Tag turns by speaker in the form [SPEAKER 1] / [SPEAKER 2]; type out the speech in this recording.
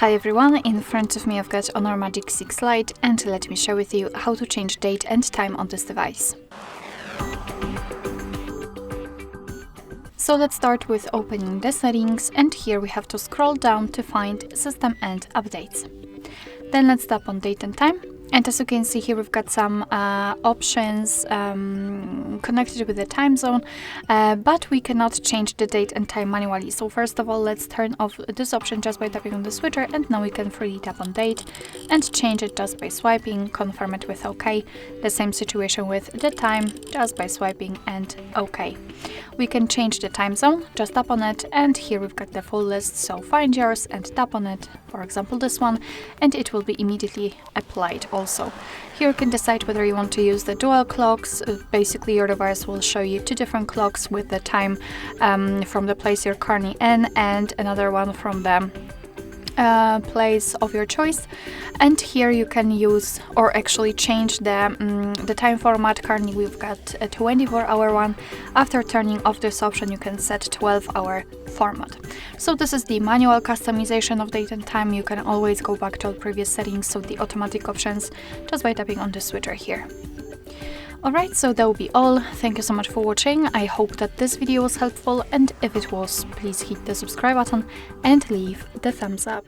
[SPEAKER 1] Hi everyone, in front of me I've got Honor Magic 6 Lite, and let me share with you how to change date and time on this device. So let's start with opening the settings, and here we have to scroll down to find System and Updates. Then let's tap on Date and Time. And as you can see here, we've got some options connected with the time zone, but we cannot change the date and time manually. So first of all, let's turn off this option just by tapping on the switcher, and now we can freely tap on date and change it just by swiping, confirm it with OK. The same situation with the time, just by swiping and OK. We can change the time zone, just tap on it, and here we've got the full list, so find yours and tap on it, for example this one, and it will be immediately applied also. Here you can decide whether you want to use the dual clocks. Basically your device will show you two different clocks with the time from the place you're currently in, and another one from the place of your choice. And here you can use or actually change the time format. Currently we've got a 24-hour one. After turning off this option you can set 12-hour format. So this is the manual customization of date and time. You can always go back to all previous settings, so the automatic options, just by tapping on the switcher here. Alright, so that will be all. Thank you so much for watching. I hope that this video was helpful, and if it was, please hit the subscribe button and leave the thumbs up.